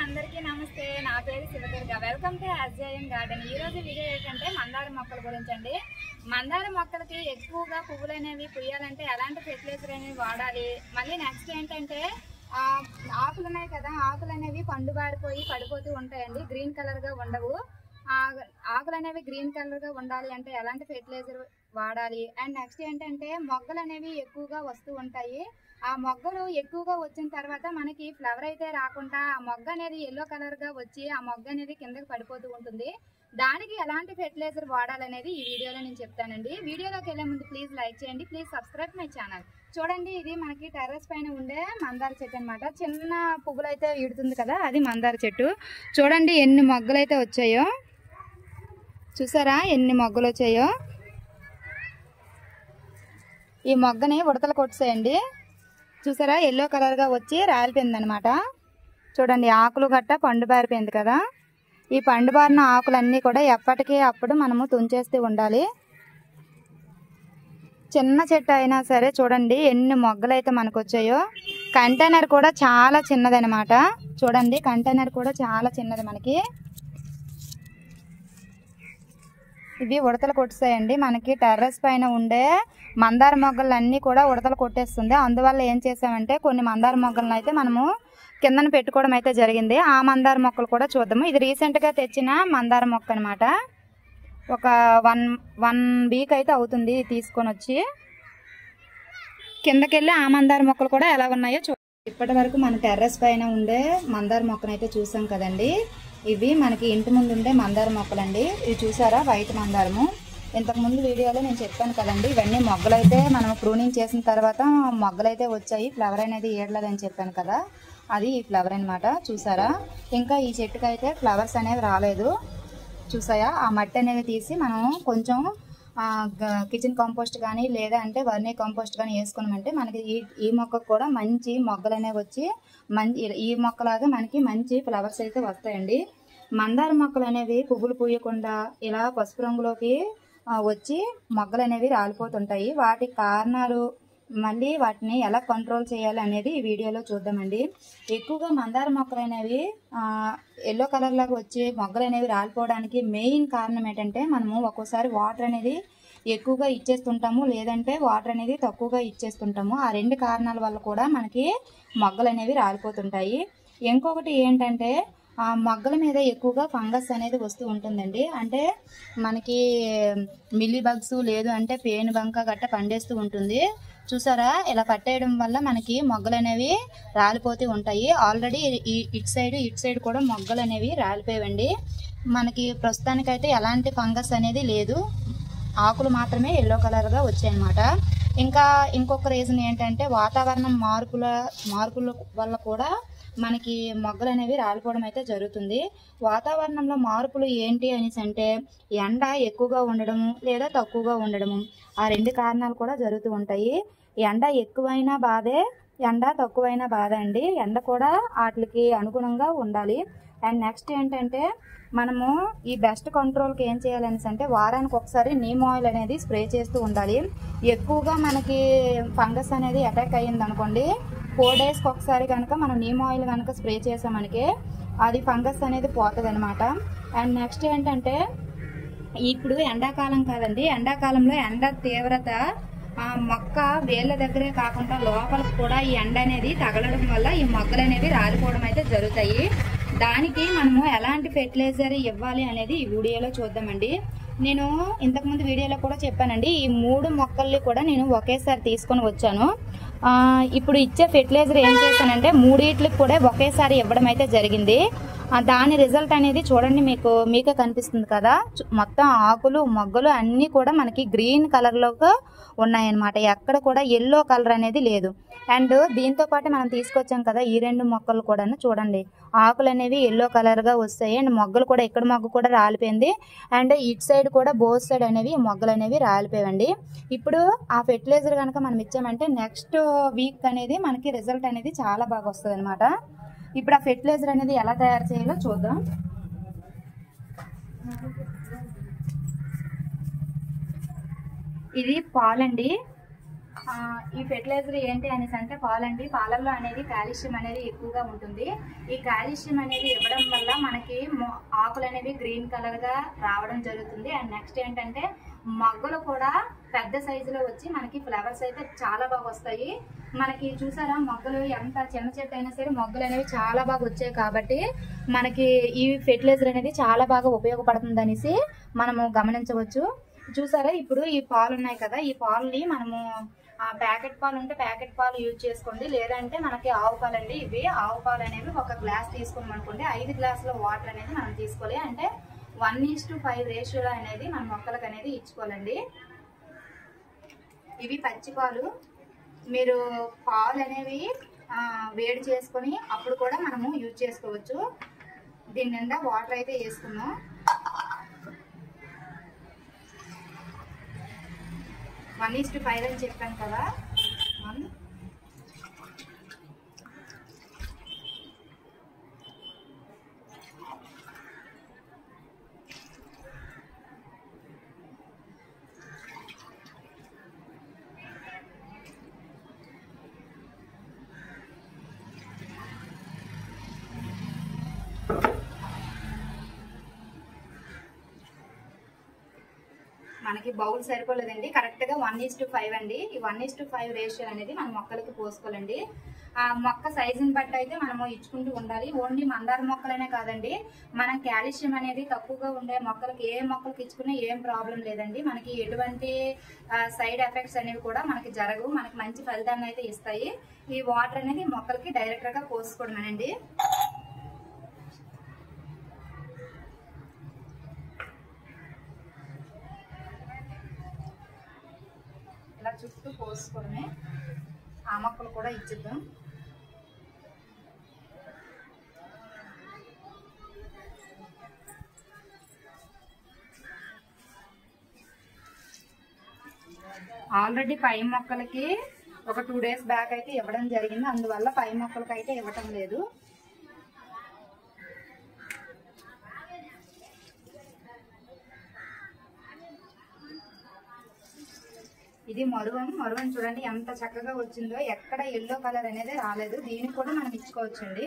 అందరికీ నమస్తే. నా పేరు Shiva Durga. Welcome to SJN garden. ఈ రోజు వీడియో ఏంటంటే మందార మొక్కల గురించి అండి. మందార మొక్కలకి ఎక్కువగా పువ్వులు అనేవి పూయాలంటే ఎలాంటి ఫెర్టిలైజర్ అనేవి వాడాలి, మళ్ళీ నెక్స్ట్ ఏంటంటే ఆకులు ఉన్నాయి కదా, ఆకులు అనేవి పండు బారిపోయి పడిపోతూ ఉంటాయండి, గ్రీన్ కలర్ గా ఉండవు. ఆకులు అనేవి గ్రీన్ కలర్ గా ఉండాలి అంటే ఎలాంటి ఫెర్టిలైజర్ వాడాలి, అండ్ నెక్స్ట్ ఏంటంటే మొగ్గలు అనేవి ఎక్కువగా వస్తూ ఉంటాయి. ఆ మొగ్గలు ఎక్కువగా వచ్చిన తర్వాత మనకి ఫ్లవర్ అయితే రాకుండా ఆ మొగ్గ అనేది ఎల్లో కలర్ గా వచ్చి ఆ మొగ్గ అనేది కిందకి పడిపోతూ ఉంటుంది. దానికి ఎలాంటి ఫెర్టిలైజర్ వాడాలనేది ఈ వీడియోలో నేను చెప్తానండి. వీడియోలోకి వెళ్ళే ముందు ప్లీజ్ లైక్ చేయండి, ప్లీజ్ సబ్స్క్రైబ్ మై ఛానల్. చూడండి, ఇది మనకి టెర్రస్ పైన ఉండే మందార చెట్టు అనమాట. చిన్న పువ్వులు అయితే ఈడుతుంది కదా, అది మందార చెట్టు. చూడండి ఎన్ని మొగ్గలు అయితే వచ్చాయో, చూసారా ఎన్ని మొగ్గలు వచ్చాయో. ఈ మొగ్గని ఉడతలు కొట్టేయండి, చూసారా ఎల్లో కలర్ గా వచ్చి రాలిపోయింది అనమాట. చూడండి ఆకులు గట్ట పండు బారిపోయింది కదా. ఈ పండు బారిన ఆకులన్నీ కూడా ఎప్పటికీ అప్పుడు మనము తుంచేస్తూ ఉండాలి. చిన్న చెట్టు అయినా సరే చూడండి ఎన్ని మొగ్గలు అయితే మనకు వచ్చాయో. కంటైనర్ కూడా చాలా చిన్నది అనమాట. చూడండి కంటైనర్ కూడా చాలా చిన్నది మనకి. ఇవి ఉడతలు కొట్టేస్తాయండి. మనకి టెర్రస్ పైన ఉండే మందార మొగ్గలన్నీ కూడా ఉడతలు కొట్టేస్తుంది. అందువల్ల ఏం చేసామంటే కొన్ని మందార మొగ్గలను అయితే మనము కిందన పెట్టుకోవడం అయితే జరిగింది. ఆ మందార మొక్కలు కూడా చూద్దాము. ఇది రీసెంట్గా తెచ్చిన మందార మొక్క అనమాట. ఒక వన్ వీక్ అయితే అవుతుంది తీసుకొని వచ్చి. కిందకెళ్ళి ఆ మందార మొక్కలు కూడా ఎలా ఉన్నాయో ఇప్పటి వరకు మన టెర్రస్ పైన ఉండే మందార మొక్కనైతే చూసాం కదండి. ఇవి మనకి ఇంటి ముందు ఉండే మందార మొక్కలండి. ఇవి చూసారా వైట్ మందారము. ఇంతకుముందు వీడియోలో నేను చెప్పాను కదండి, ఇవన్నీ మొగ్గలైతే మనం ప్రూనింగ్ చేసిన తర్వాత మొగ్గలైతే వచ్చాయి, ఫ్లవర్ అనేది ఏడలేదని చెప్పాను కదా, అది ఈ ఫ్లవర్ అనమాట. చూసారా ఇంకా ఈ చెట్టుకి అయితే ఫ్లవర్స్ అనేవి రాలేదు. చూసాయా ఆ మట్టి అనేది తీసి మనం కొంచెం కిచెన్ కంపోస్ట్ కానీ లేదా అంటే వర్మీ కంపోస్ట్ కానీ వేసుకున్నామంటే మనకి ఈ మొక్కకు కూడా మంచి మొగ్గలు అనేవి వచ్చి ఈ మొక్కలాగా మనకి మంచి ఫ్లవర్స్ అయితే వస్తాయండి. మందార మొక్కలు అనేవి పువ్వులు పూయకుండా ఇలా పసుపు రంగులోకి వచ్చి మొగ్గలు అనేవి రాలిపోతుంటాయి. వాటి కారణాలు మళ్ళీ వాటిని ఎలా కంట్రోల్ చేయాలి అనేది ఈ వీడియోలో చూద్దామండి. ఎక్కువగా మందార మొక్కలు అనేవి ఎల్లో కలర్ లాగా వచ్చి మొగ్గలు అనేవి రాలిపోవడానికి మెయిన్ కారణం ఏంటంటే మనము ఒక్కోసారి వాటర్ అనేది ఎక్కువగా ఇచ్చేస్తుంటాము, లేదంటే వాటర్ అనేది తక్కువగా ఇచ్చేస్తుంటాము. ఆ రెండు కారణాల వల్ల కూడా మనకి మొగ్గలు అనేవి రాలిపోతుంటాయి. ఇంకొకటి ఏంటంటే ఆ మొగ్గల మీద ఎక్కువగా ఫంగస్ అనేది వస్తూ ఉంటుందండి. అంటే మనకి మిల్లీ బగ్స్ లేదు అంటే పేను బంక గట్ట పండేస్తూ ఉంటుంది. చూసారా ఇలా పట్టేయడం వల్ల మనకి మొగ్గలు అనేవి రాలిపోతూ ఉంటాయి. ఆల్రెడీ ఇటు సైడ్ కూడా మొగ్గలు అనేవి రాలిపోయావండి. మనకి ప్రస్తుతానికైతే ఎలాంటి ఫంగస్ అనేది లేదు, ఆకులు మాత్రమే ఎల్లో కలర్గా వచ్చాయన్నమాట. ఇంకా ఇంకొక రీజన్ ఏంటంటే వాతావరణం మార్పుల వల్ల కూడా మనకి మొగ్గలు అనేవి రాలిపోవడం అయితే జరుగుతుంది. వాతావరణంలో మార్పులు ఏంటి అనేసి అంటే ఎండ ఎక్కువగా ఉండడము లేదా తక్కువగా ఉండడము, ఆ రెండు కారణాలు కూడా జరుగుతూ ఉంటాయి. ఎండ ఎక్కువైనా బాధే, ఎండ తక్కువైనా బాధ అండి. ఎండ కూడా వాటికి అనుగుణంగా ఉండాలి. అండ్ నెక్స్ట్ ఏంటంటే మనము ఈ బెస్ట్ కంట్రోల్కి ఏం చేయాలనేసి అంటే వారానికి ఒకసారి నీమ్ ఆయిల్ అనేది స్ప్రే చేస్తూ ఉండాలి. ఎక్కువగా మనకి ఫంగస్ అనేది అటాక్ అయ్యింది అనుకోండి, 4 డేస్కి ఒకసారి కనుక మనం నీమ్ ఆయిల్ కనుక స్ప్రే చేసామనికి అది ఫంగస్ అనేది పోతుంది అనమాట. అండ్ నెక్స్ట్ ఏంటంటే ఇప్పుడు ఎండాకాలం కాదండి, ఎండాకాలంలో ఎండ తీవ్రత మొక్క వేళ్ళ దగ్గరే కాకుండా లోపలకు కూడా ఈ ఎండ అనేది తగలడం వల్ల ఈ మొగ్గలు అనేవి రాలిపోవడం అయితే జరుగుతాయి. దానికి మనము ఎలాంటి ఫెర్టిలైజర్ ఇవ్వాలి అనేది ఈ వీడియోలో చూద్దామండి. నేను ఇంతకుముందు వీడియోలో కూడా చెప్పానండి, ఈ 3 మొక్కల్ని కూడా నేను ఒకేసారి తీసుకొని వచ్చాను. ఇప్పుడు ఇచ్చే ఫెర్టిలైజర్ ఏం చేశానంటే 3 కూడా ఒకేసారి ఇవ్వడం అయితే జరిగింది. దాని రిజల్ట్ అనేది చూడండి, మీకే కనిపిస్తుంది కదా. మొత్తం ఆకులు మొగ్గలు అన్నీ కూడా మనకి గ్రీన్ కలర్లోకి ఉన్నాయన్నమాట. ఎక్కడ కూడా ఎల్లో కలర్ అనేది లేదు. అండ్ దీంతో పాటు మనం తీసుకొచ్చాం కదా ఈ 2 మొక్కలు కూడా చూడండి, ఆకులు అనేవి ఎల్లో కలర్గా వస్తాయి. అండ్ మొగ్గలు కూడా ఇక్కడ మొగ్గ కూడా రాలిపోయింది. అండ్ ఇటు సైడ్ కూడా బోత్ సైడ్ అనేవి మొగ్గలు అనేవి రాలిపోయాయండి. ఇప్పుడు ఆ ఫెర్టిలైజర్ కనుక మనం ఇచ్చామంటే నెక్స్ట్ వీక్ అనేది మనకి రిజల్ట్ అనేది చాలా బాగా వస్తుంది అనమాట. ఇప్పుడు ఆ ఫెర్టిలైజర్ అనేది ఎలా తయారు చేయాలో చూద్దాం. ఇది పాలండి. ఈ ఫెర్టిలైజర్ ఏంటి అనేసి అంటే పాలండి. పాలల్లో అనేది కాల్షియం అనేది ఎక్కువగా ఉంటుంది. ఈ కాల్షియం అనేది ఇవ్వడం వల్ల మనకి ఆకులు అనేవి గ్రీన్ కలర్ గా రావడం జరుగుతుంది. అండ్ నెక్స్ట్ ఏంటంటే మొగ్గలు కూడా పెద్ద సైజులో వచ్చి మనకి ఫ్లవర్స్ అయితే చాలా బాగా వస్తాయి. మనకి చూసారా మొగ్గలు ఎంత చిన్న చెట్టు అయినా సరే మొగ్గలు అనేవి చాలా బాగా వచ్చాయి. కాబట్టి మనకి ఈ ఫెర్టిలైజర్ అనేది చాలా బాగా ఉపయోగపడుతుంది అనేసి మనము గమనించవచ్చు. చూసారా ఇప్పుడు ఈ పాలు ఉన్నాయి కదా, ఈ పాలని మనము ప్యాకెట్ పాలు ఉంటే ప్యాకెట్ పాలు యూజ్ చేసుకోండి. లేదంటే మనకి ఆవు పాలు అండి. ఇవి ఆవు పాలు అనేవి ఒక గ్లాస్ తీసుకున్నాం అనుకోండి, 5 గ్లాసుల వాటర్ అనేది మనం తీసుకోవాలి. అంటే 1:5 రేషియోలో అనేది మన మొక్కలకు అనేది ఇచ్చుకోవాలండి. ఇవి పచ్చి పాలు. మీరు పాలు అనేవి వేడి చేసుకొని అప్పుడు కూడా మనము యూజ్ చేసుకోవచ్చు. దీని నిండా వాటర్ అయితే వేసుకున్నాం. వన్ 1:5 అని చెప్పాను కదా. మనకి బౌల్ సరిపోలేదండి, కరెక్ట్ గా 1:5 అండి. ఈ 1:5 రేషియో అనేది మన మొక్కలకి పోసుకోవాలండి. ఆ మొక్క సైజుని బట్టి అయితే మనము ఇచ్చుకుంటూ ఉండాలి. ఓన్లీ మందార మొక్కలనే కాదండి, మనం కాల్షియం అనేది తక్కువగా ఉండే మొక్కలకి ఏ మొక్కలకి ఇచ్చుకున్నా ఏం ప్రాబ్లం లేదండి. మనకి ఎటువంటి సైడ్ ఎఫెక్ట్స్ అనేవి కూడా మనకి జరగవు. మనకి మంచి ఫలితాన్ని అయితే ఇస్తాయి. ఈ వాటర్ అనేది మొక్కలకి డైరెక్ట్ గా పోసుకోవడమేనండి. ఇలా చుట్టూ పోసుకోవడమే. ఆ మొక్కలు కూడా ఇచ్చిద్దాం. ఆల్రెడీ పై మొక్కలకి ఒక 2 days బ్యాక్ అయితే ఇవ్వడం జరిగింది. అందువల్ల పై మొక్కలకి అయితే ఇవ్వటం లేదు. ఇది మరువం చూడండి ఎంత చక్కగా వచ్చిందో. ఎక్కడ ఎల్లో కలర్ అనేది రాలేదు. దీనికి కూడా మనం ఇచ్చుకోవచ్చండి.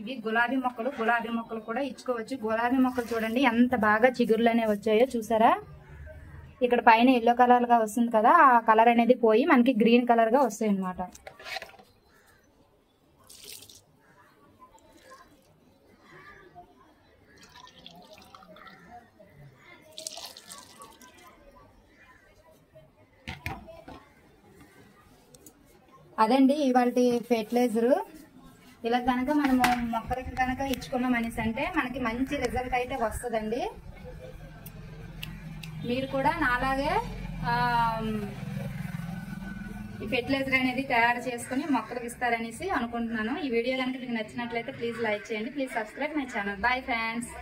ఇవి గులాబీ మొక్కలు కూడా ఇచ్చుకోవచ్చు. గులాబీ మొక్కలు చూడండి ఎంత బాగా చిగుర్లు అనేవి వచ్చాయో చూసారా. ఇక్కడ పైన ఎల్లో కలర్ గా వస్తుంది కదా, ఆ కలర్ అనేది పోయి మనకి గ్రీన్ కలర్ గా వస్తాయి అన్నమాట. అదండి ఇవాళ ఫెర్టిలైజరు. ఇలా కనుక మనము మొక్కలకి కనుక ఇచ్చుకున్నాం అనేసి అంటే మనకి మంచి రిజల్ట్ అయితే వస్తుందండి. మీరు కూడా నాలాగే ఈ ఫెర్టిలైజర్ అనేది తయారు చేసుకుని మొక్కలకు ఇస్తారనేసి అనుకుంటున్నాను. ఈ వీడియో కనుక మీకు నచ్చినట్లయితే ప్లీజ్ లైక్ చేయండి. Please subscribe my channel. Bye friends.